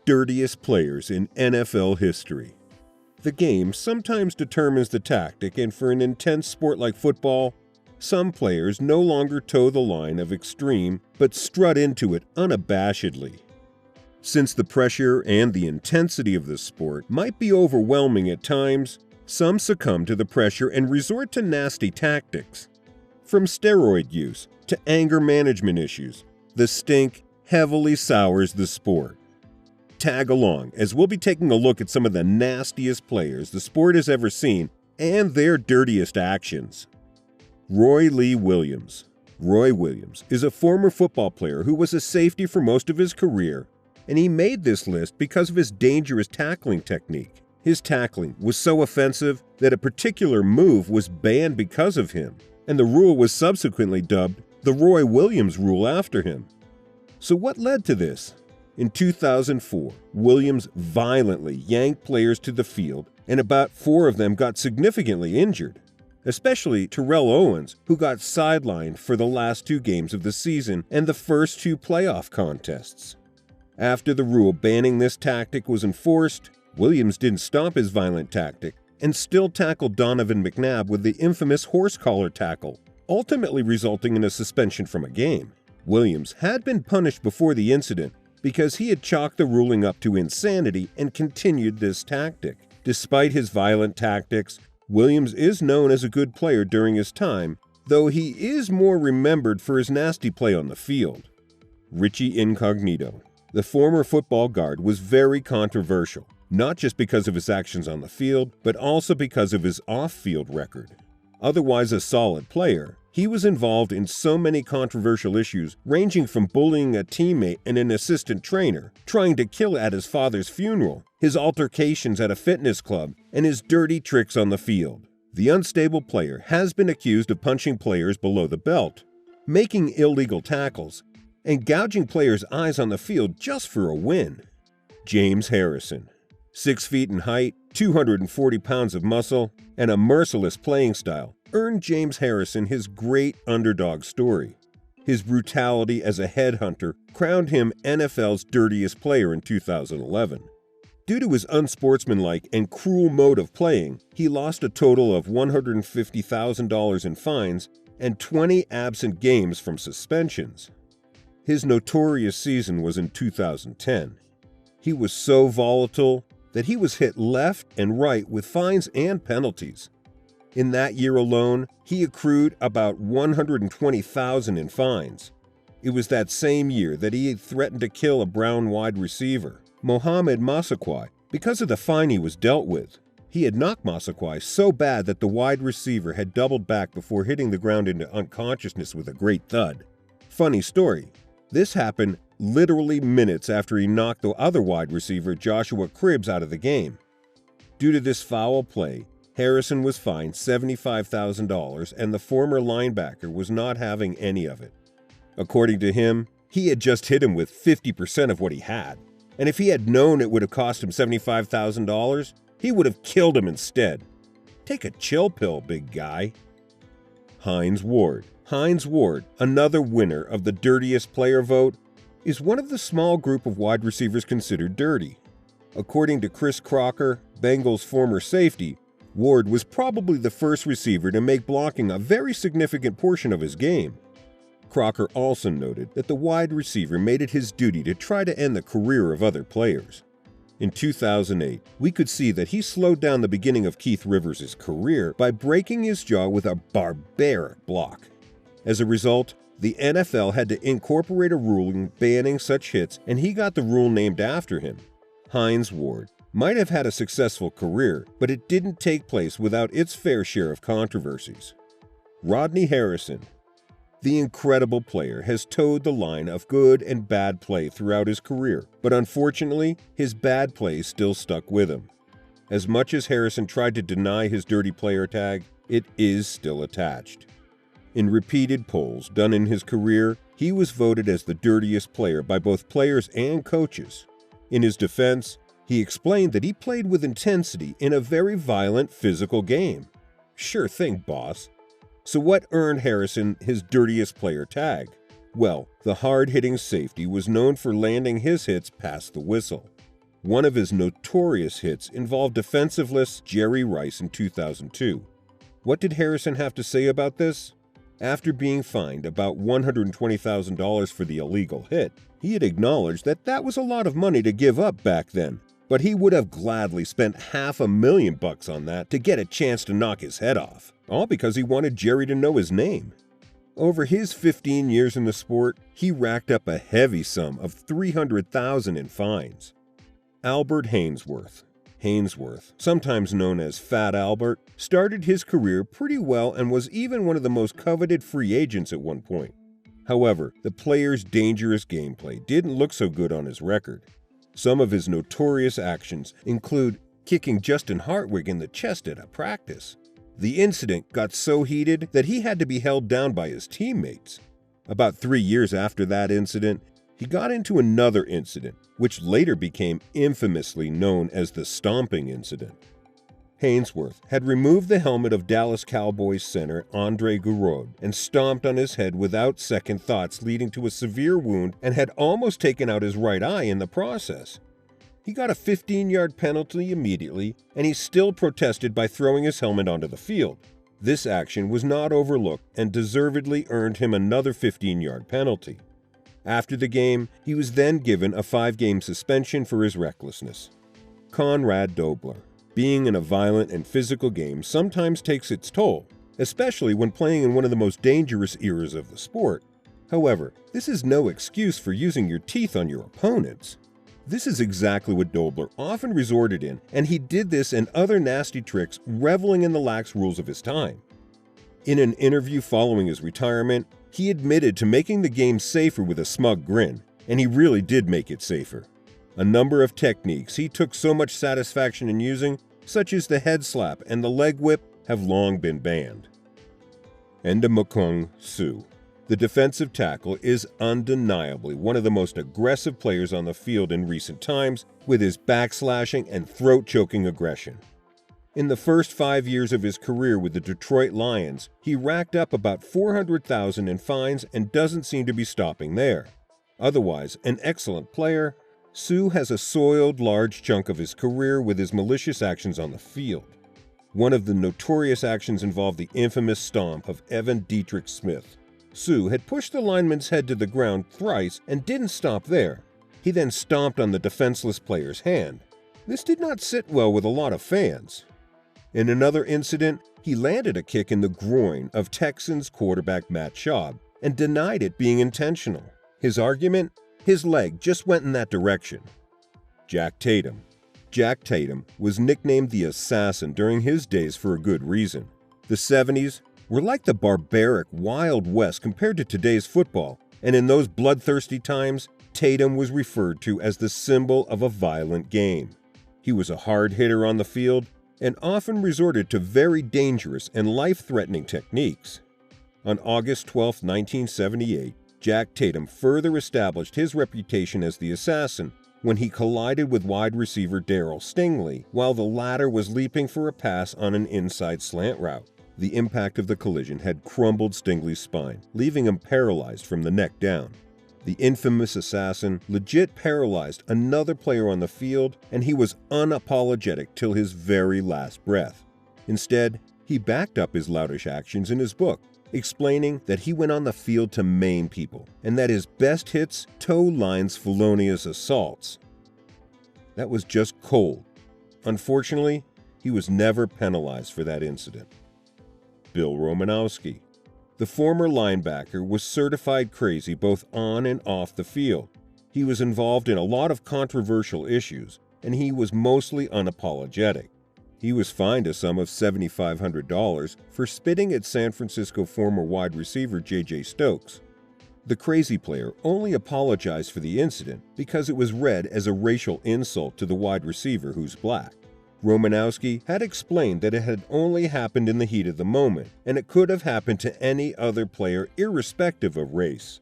Dirtiest players in NFL history. The game sometimes determines the tactic, and for an intense sport like football, some players no longer toe the line of extreme but strut into it unabashedly. Since the pressure and the intensity of the sport might be overwhelming at times, some succumb to the pressure and resort to nasty tactics. From steroid use to anger management issues, the stink heavily sours the sport. Tag along as we'll be taking a look at some of the nastiest players the sport has ever seen and their dirtiest actions. Roy Lee Williams. Roy Williams is a former football player who was a safety for most of his career, and he made this list because of his dangerous tackling technique. His tackling was so offensive that a particular move was banned because of him, and the rule was subsequently dubbed the Roy Williams rule after him. So what led to this? In 2004, Williams violently yanked players to the field, and about 4 of them got significantly injured, especially Terrell Owens, who got sidelined for the last 2 games of the season and the first 2 playoff contests. After the rule banning this tactic was enforced, Williams didn't stop his violent tactic and still tackled Donovan McNabb with the infamous horse collar tackle, ultimately resulting in a suspension from a game. Williams had been punished before the incident because he had chalked the ruling up to insanity and continued this tactic. Despite his violent tactics, Williams is known as a good player during his time, though he is more remembered for his nasty play on the field. Richie Incognito. The former football guard was very controversial, not just because of his actions on the field, but also because of his off-field record. Otherwise a solid player, he was involved in so many controversial issues, ranging from bullying a teammate and an assistant trainer, trying to kill at his father's funeral, his altercations at a fitness club, and his dirty tricks on the field. The unstable player has been accused of punching players below the belt, making illegal tackles, and gouging players' eyes on the field just for a win. James Harrison. 6 feet in height, 240 pounds of muscle, and a merciless playing style earned James Harrison his great underdog story. His brutality as a headhunter crowned him NFL's dirtiest player in 2011. Due to his unsportsmanlike and cruel mode of playing, he lost a total of $150,000 in fines and 20 absent games from suspensions. His notorious season was in 2010. He was so volatile that he was hit left and right with fines and penalties. In that year alone, he accrued about $120,000 in fines. It was that same year that he had threatened to kill a Brown wide receiver, Mohamed Massaquoi, because of the fine he was dealt with. He had knocked Massaquoi so bad that the wide receiver had doubled back before hitting the ground into unconsciousness with a great thud. Funny story, this happened literally minutes after he knocked the other wide receiver, Joshua Cribbs, out of the game. Due to this foul play, Harrison was fined $75,000, and the former linebacker was not having any of it. According to him, he had just hit him with 50% of what he had, and if he had known it would have cost him $75,000, he would have killed him instead. Take a chill pill, big guy. Hines Ward. Hines Ward, another winner of the dirtiest player vote, is one of the small group of wide receivers considered dirty. According to Chris Crocker, Bengals' former safety, Ward was probably the first receiver to make blocking a very significant portion of his game. Crocker also noted that the wide receiver made it his duty to try to end the career of other players. In 2008, we could see that he slowed down the beginning of Keith Rivers' career by breaking his jaw with a barbaric block. As a result, the NFL had to incorporate a ruling banning such hits, and he got the rule named after him. Hines Ward might have had a successful career, but it didn't take place without its fair share of controversies. Rodney Harrison. The incredible player has towed the line of good and bad play throughout his career, but unfortunately, his bad play still stuck with him. As much as Harrison tried to deny his dirty player tag, it is still attached. In repeated polls done in his career, he was voted as the dirtiest player by both players and coaches. In his defense, he explained that he played with intensity in a very violent physical game. Sure thing, boss. So what earned Harrison his dirtiest player tag? Well, the hard-hitting safety was known for landing his hits past the whistle. One of his notorious hits involved defensiveless Jerry Rice in 2002. What did Harrison have to say about this? After being fined about $120,000 for the illegal hit, he had acknowledged that that was a lot of money to give up back then, but he would have gladly spent $500,000 on that to get a chance to knock his head off, all because he wanted Jerry to know his name. Over his 15 years in the sport, he racked up a heavy sum of $300,000 in fines. Albert Haynesworth, sometimes known as Fat Albert, started his career pretty well and was even one of the most coveted free agents at one point. However, the player's dangerous gameplay didn't look so good on his record. Some of his notorious actions include kicking Justin Hartwig in the chest at a practice. The incident got so heated that he had to be held down by his teammates. About 3 years after that incident, he got into another incident, which later became infamously known as the stomping incident. Haynesworth had removed the helmet of Dallas Cowboys center Andre Gurode and stomped on his head without second thoughts, leading to a severe wound, and had almost taken out his right eye in the process. He got a 15-yard penalty immediately, and he still protested by throwing his helmet onto the field. This action was not overlooked and deservedly earned him another 15-yard penalty. After the game, he was then given a 5-game suspension for his recklessness. Conrad Dobler. Being in a violent and physical game sometimes takes its toll, especially when playing in one of the most dangerous eras of the sport. However, this is no excuse for using your teeth on your opponents. This is exactly what Dobler often resorted in, and he did this and other nasty tricks, reveling in the lax rules of his time. In an interview following his retirement, he admitted to making the game safer with a smug grin, and he really did make it safer. A number of techniques he took so much satisfaction in using, such as the head slap and the leg whip, have long been banned. Ndamukong Suh. The defensive tackle is undeniably one of the most aggressive players on the field in recent times, with his backslashing and throat-choking aggression. In the first 5 years of his career with the Detroit Lions, he racked up about $400,000 in fines and doesn't seem to be stopping there. Otherwise, an excellent player, Suh has a soiled large chunk of his career with his malicious actions on the field. One of the notorious actions involved the infamous stomp of Evan Dietrich Smith. Suh had pushed the lineman's head to the ground thrice and didn't stop there. He then stomped on the defenseless player's hand. This did not sit well with a lot of fans. In another incident, he landed a kick in the groin of Texans quarterback Matt Schaub and denied it being intentional. His argument? His leg just went in that direction. Jack Tatum. Jack Tatum was nicknamed the Assassin during his days for a good reason. The 70s were like the barbaric Wild West compared to today's football, and in those bloodthirsty times, Tatum was referred to as the symbol of a violent game. He was a hard hitter on the field and often resorted to very dangerous and life-threatening techniques. On August 12, 1978, Jack Tatum further established his reputation as the Assassin when he collided with wide receiver Darryl Stingley while the latter was leaping for a pass on an inside slant route. The impact of the collision had crumbled Stingley's spine, leaving him paralyzed from the neck down. The infamous Assassin legit paralyzed another player on the field, and he was unapologetic till his very last breath. Instead, he backed up his loutish actions in his book, explaining that he went on the field to maim people, and that his best hits toe lines felonious assaults. That was just cold. Unfortunately, he was never penalized for that incident. Bill Romanowski. The former linebacker was certified crazy both on and off the field. He was involved in a lot of controversial issues, and he was mostly unapologetic. He was fined a sum of $7,500 for spitting at San Francisco former wide receiver J.J. Stokes. The crazy player only apologized for the incident because it was read as a racial insult to the wide receiver who's black. Romanowski had explained that it had only happened in the heat of the moment, and it could have happened to any other player irrespective of race.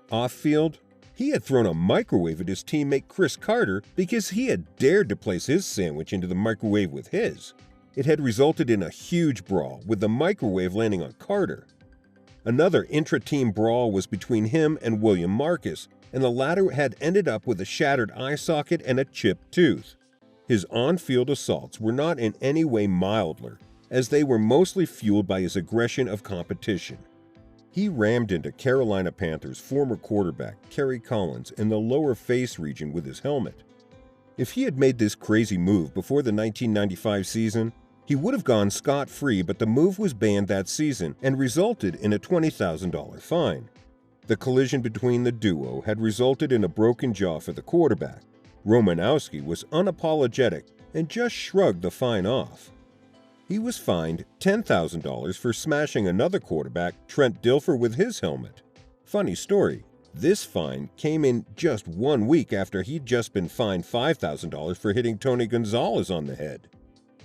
Off-field, he had thrown a microwave at his teammate Chris Carter because he had dared to place his sandwich into the microwave with his. It had resulted in a huge brawl, with the microwave landing on Carter. Another intra-team brawl was between him and William Marcus, and the latter had ended up with a shattered eye socket and a chipped tooth. His on-field assaults were not in any way milder, as they were mostly fueled by his aggression of competition. He rammed into Carolina Panthers former quarterback Kerry Collins in the lower face region with his helmet. If he had made this crazy move before the 1995 season, he would have gone scot-free, but the move was banned that season and resulted in a $20,000 fine. The collision between the duo had resulted in a broken jaw for the quarterback. Romanowski was unapologetic and just shrugged the fine off. He was fined $10,000 for smashing another quarterback, Trent Dilfer, with his helmet. Funny story, this fine came in just 1 week after he'd just been fined $5,000 for hitting Tony Gonzalez on the head.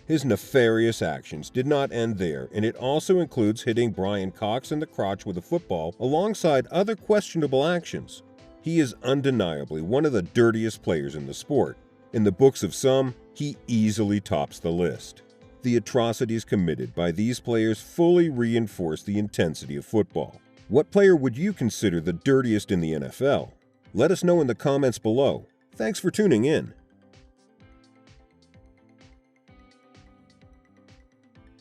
His nefarious actions did not end there, and it also includes hitting Brian Cox in the crotch with a football alongside other questionable actions. He is undeniably one of the dirtiest players in the sport. In the books of some, he easily tops the list. The atrocities committed by these players fully reinforce the intensity of football. What player would you consider the dirtiest in the NFL? Let us know in the comments below. Thanks for tuning in.